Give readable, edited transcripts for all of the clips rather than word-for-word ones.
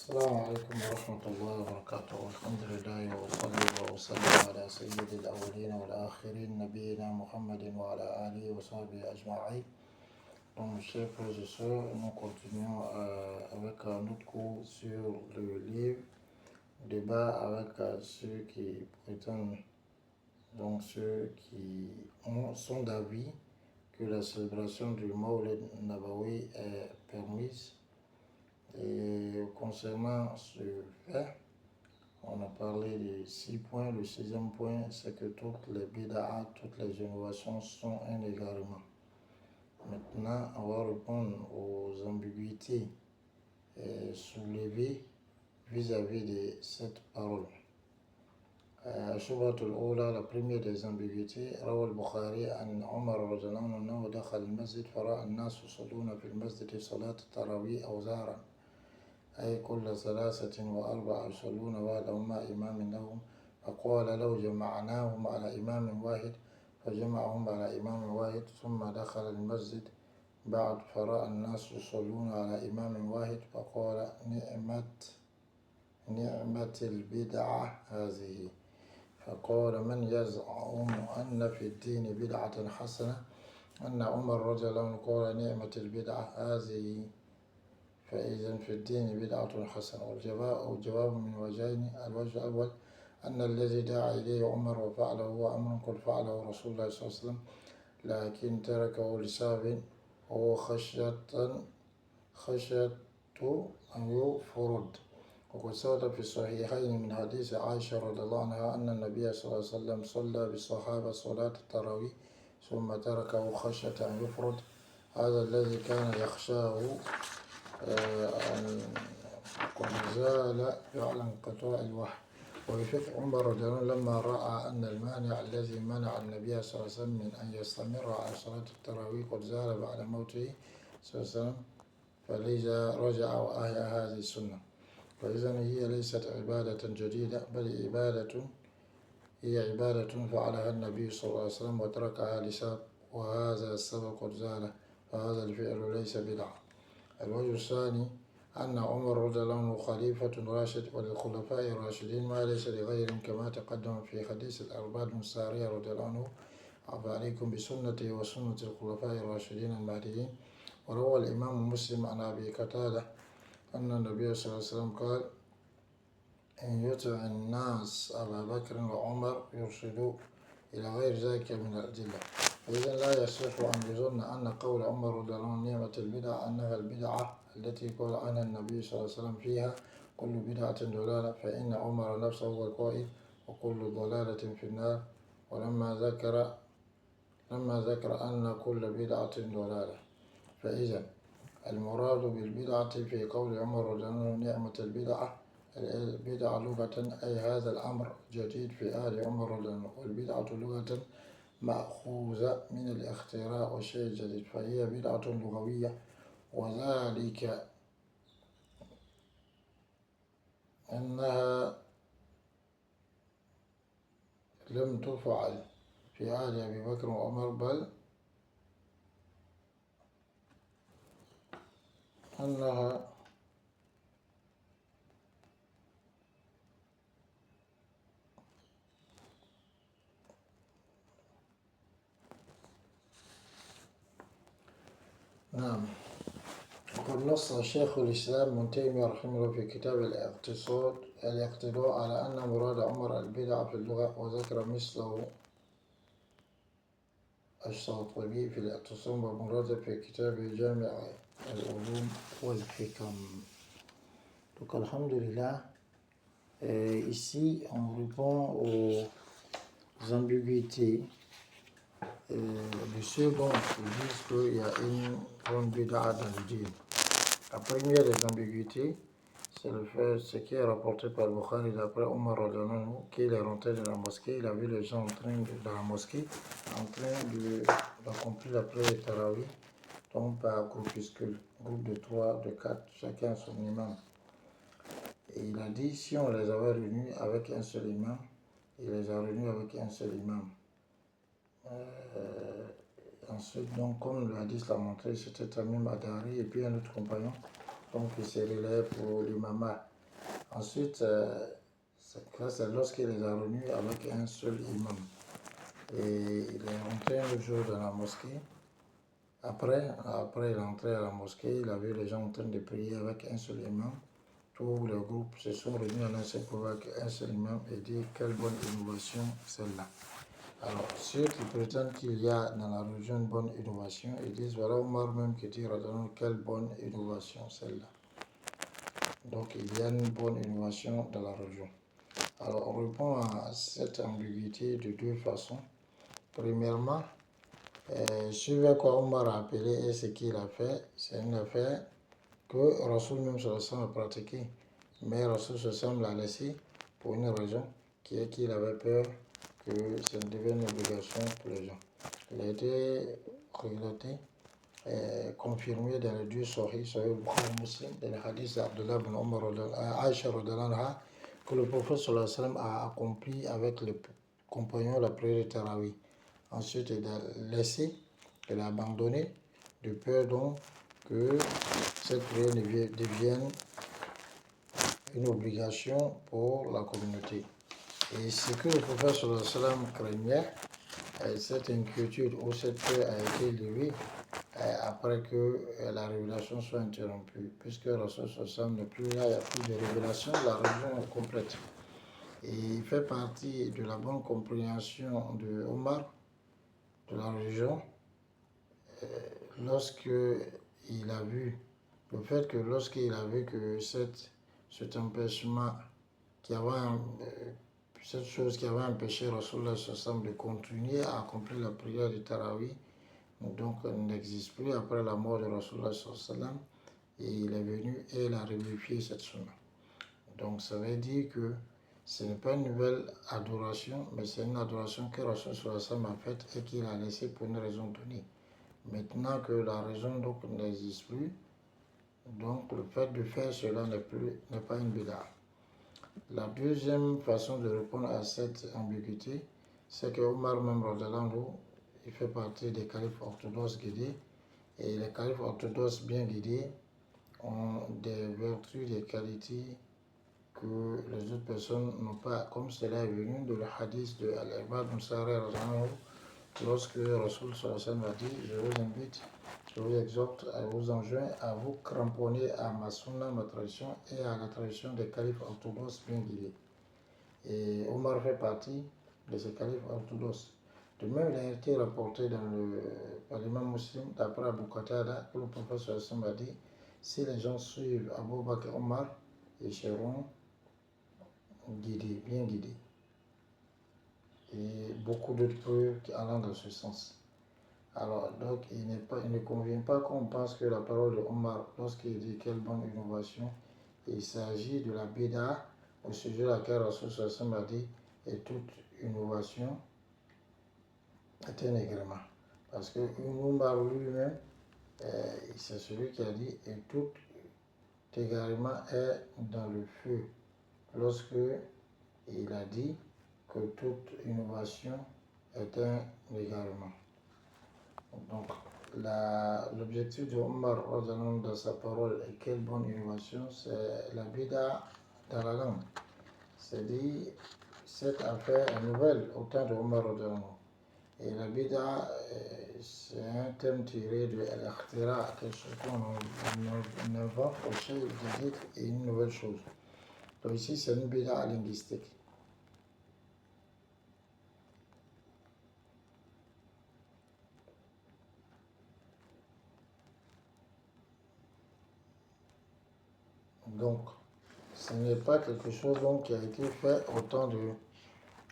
السلام عليكم ورحمة الله وبركاته. الحمد لله وصلي وسلم على سيد الأولين والآخرين نبينا محمد وعلى آله وصحبه أجمعين. Donc, chers frères et sœurs, nous continuons avec notre cours sur le livre débat avec ceux qui prétendent, donc ceux qui sont d'avis que la célébration du Mawlid Nabawi est permise. Et concernant ce fait, on a parlé de 6 points. Le 6e point, c'est que toutes les bid'ah, toutes les innovations sont un égarement. Maintenant, on va répondre aux ambiguïtés soulevées vis-à-vis de cette parole. الشبهة الأولى, la première des ambiguïtés, روى البخاري عن عمر رضي الله عنه أنه دخل المسجد فرأى الناس يصلون في المسجد صلاة التراويح أوزارا، أي كل 3 و4 يصلون وحدهم مع إمام لهم، فقال لو جمعناهم على إمام واحد فجمعهم على إمام واحد، ثم دخل المسجد بعد فرأى الناس يصلون على إمام واحد فقال نعمة البدعة هذه. فقال من يزعم أن في الدين بدعة حسنة؟ أن عمر رضي الله عنه قال نعمة البدعة هذه، فإذا في الدين بدعة حسنة. والجواب من وجهين. الوجه الأول أن الذي دعا إليه عمر وفعله هو أمر قد فعله رسول الله صلى الله عليه وسلم، لكن تركه لسبب وهو خشية أن يفرد. وقد ثبت في الصحيحين من حديث عائشة رضي الله عنها أن النبي صلى الله عليه وسلم صلى بالصحابة صلاة التراويح ثم تركه خشية أن يفرد. هذا الذي كان يخشاه أن قد زال فعلا انقطاع الوحي. وفي عمر رضي الله عنه لما رأى أن المانع الذي منع النبي صلى الله عليه وسلم من أن يستمر على صلاة التراويح قد زال بعد موته صلى الله عليه وسلم، فلذا رجع وأحيا هذه السنة. فإذا هي ليست عبادة جديدة، بل هي عبادة فعلها النبي صلى الله عليه وسلم وتركها لسبب، وهذا السبب قد زال، فهذا الفعل ليس بدعة. الوجه الثاني أن عمر رضي الله عنه خليفة راشد، وللخلفاء الراشدين ما ليس لغيرهم، كما تقدم في حديث الأرباد بن سارية رضي الله عنه: عليكم بسنتي وسنة الخلفاء الراشدين المهديين. وروى الإمام مسلم عن أبي قتادة أن النبي صلى الله عليه وسلم قال: إن يطع الناس أبا بكر وعمر يرشدوا، إلى غير ذلك من الأدلة. فإذا لا يصح أن يظن أن قول عمر رضي الله عنه نعمة البدعة أنها البدعة التي قال عنها النبي صلى الله عليه وسلم فيها كل بدعة ضلالة، فإن عمر نفسه هو القائل وكل ضلالة في النار، ولما ذكر أن كل بدعة ضلالة. فإذا المراد بالبدعة في قول عمر رضي الله عنه نعمة البدعة لغة أي هذا الأمر جديد في آل عمر رضي الله عنه، والبدعة لغة مأخوذة من الاختراع والشيء الجديد، فهي بدعة لغوية، وذلك أنها لم تفعل في آل أبي بكر وعمر، بل أنها نعم. وقد نص شيخ الإسلام ابن تيمية رحمه الله في كتاب الاقتصاد على أن مراد عمر البدعة في اللغة، وذكر مثله الشاطبي في الاعتصام ومراد في كتاب جامع العلوم والحكم. Donc alhamdulillah, ici on répond aux ambiguïtés de ceux dont ils disent qu'il y a une grande bid'a dans le dîn. La première des ambiguïtés, c'est le fait, ce qui est rapporté par Bukhari d'après Omar radhiyallahu, qu'il est rentré dans la mosquée, il a vu les gens dans la mosquée en train d'accomplir la prière tarawih, donc par groupuscule, groupe de 3, de 4, chacun son imam. Et il a dit, si on les avait réunis avec un seul imam, il les a réunis avec un seul imam. Ensuite, donc, comme le hadith l'a montré, c'était Tamim Adari et puis un autre compagnon, donc il s'est relayé pour l'imama. Ensuite, c'est lorsqu'il les a réunis avec un seul imam. Et il est rentré un jour dans la mosquée. Après il est entré à la mosquée, il a vu les gens en train de prier avec un seul imam. Tous les groupes se sont réunis à un seul avec un seul imam et dit quelle bonne innovation celle-là. Alors, ceux qui prétendent qu'il y a dans la religion une bonne innovation, ils disent voilà Omar même qui dit quelle bonne innovation celle-là. Donc, il y a une bonne innovation dans la religion. Alors, on répond à cette ambiguïté de deux façons. Premièrement, ce quoi Omar a appelé et ce qu'il a fait, c'est une affaire que Rasoul même a pratiqué. Mais Rasoul l'a laissé pour une raison qui est qu'il avait peur que ça devienne une obligation pour les gens. Il a été relaté, confirmé dans les deux Sahih Bukhari Muslim, dans le hadith d'Abdullah ibn Omar, Aïcha anha, que le prophète sallallahu alayhi wa sallam a accompli avec les compagnons la prière de Tarawih. Ensuite, il a laissé, il a abandonné, de peur donc que cette prière devienne une obligation pour la communauté. Et ce que le prophète sallallahu alayhi wa sallam craignait, cette inquiétude ou cette peur a été levée après que la révélation soit interrompue. Puisque le Rasul sallallahu alayhi wa sallam n'est plus là, il n'y a plus de révélation, la religion est complète. Et il fait partie de la bonne compréhension de Omar, de la religion, lorsqu'il a vu le fait que lorsqu'il a vu que cet empêchement qui avait cette chose qui avait empêché Rasulullah de continuer à accomplir la prière de Tarawih, donc n'existe plus après la mort de Rasulullah et il est venu et il a revivifié cette sunna. Donc ça veut dire que ce n'est pas une nouvelle adoration, mais c'est une adoration que Rasulullah a faite et qu'il a laissée pour une raison donnée. Maintenant que la raison donc n'existe plus, donc le fait de faire cela n'est pas une bid'a. La deuxième façon de répondre à cette ambiguïté, c'est que Omar même il fait partie des califes orthodoxes guidés, et les califes orthodoxes bien guidés ont des vertus, des qualités que les autres personnes n'ont pas, comme cela est venu de le hadith de Al-Ibad Moussari, lorsque Rasul a dit je vous invite, je vous exhorte, je vous enjoins à vous cramponner à ma sunna, ma tradition et à la tradition des califes orthodoxes bien guidés. Et Omar fait partie de ces califes orthodoxes. De même, il a été rapporté par l'imam muslim, d'après Abu Qatada, que le prophète a dit si les gens suivent Abu Bakr et Omar, ils seront guidés, bien guidés. Et beaucoup d'autres preuves allant dans ce sens. Alors, donc, il ne convient pas qu'on pense que la parole de Omar, lorsqu'il dit quelle bonne innovation, il s'agit de la bida au sujet de laquelle Rasul a dit et toute innovation est un agrément. Parce que Omar lui-même, c'est celui qui a dit et tout égarement est dans le feu. Lorsque il a dit que toute innovation est un égarement. Donc, l'objectif de Omar dans sa parole et quelle bonne innovation, c'est la bida dans la langue. C'est-à-dire, cette affaire est nouvelle au temps de Omar. Et la bida, c'est un thème tiré de l'akhtira, quelque chose qu'on invente au sujet et une nouvelle chose. Donc ici, c'est une bida linguistique. Donc, ce n'est pas quelque chose donc, qui a été fait au temps de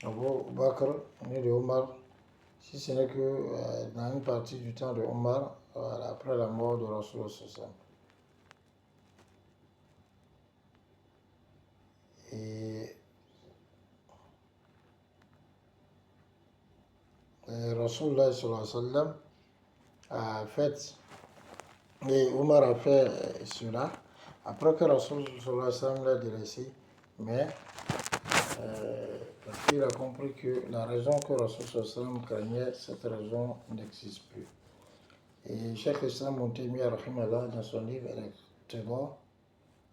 Abu Bakr ni de Omar, si ce n'est que dans une partie du temps de Omar, après la mort de Rasulullah. Et Rasulullah a fait, et Omar a fait cela, après que Rasulullah l'a délaissé, mais parce qu'il a compris que la raison que Rasulullah craignait, cette raison n'existe plus. Et Cheikh Islam Montaigne, dans son livre Al-Iqtida,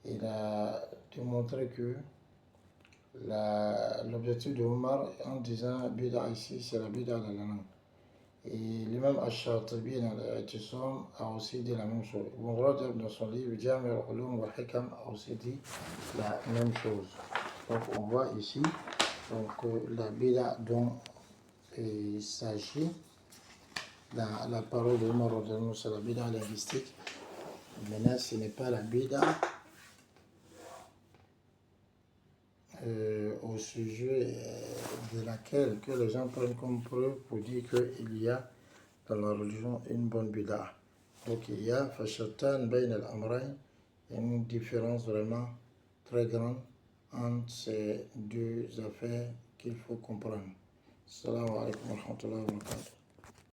il a démontré que l'objectif de Omar en disant bid'a ici, c'est la bid'a de la langue. Et l'imam Ash-Shatibi dans l'I'tisam a aussi dit la même chose. Ibn Rajab dans son livre Jami' al-Ulum wa Hikam a aussi dit la même chose. Donc on voit ici la bid'a dont il s'agit dans la parole de Omar, c'est la bid'a linguistique. Maintenant, ce n'est pas la bid'a au sujet de laquelle que les gens prennent comme preuve pour dire qu'il y a dans la religion une bonne bid'a. Donc il y a fashatan bayn al-amrayn, une différence vraiment très grande entre ces deux affaires qu'il faut comprendre. Assalamu alaikum wa rahmatullahi wa barakatuh.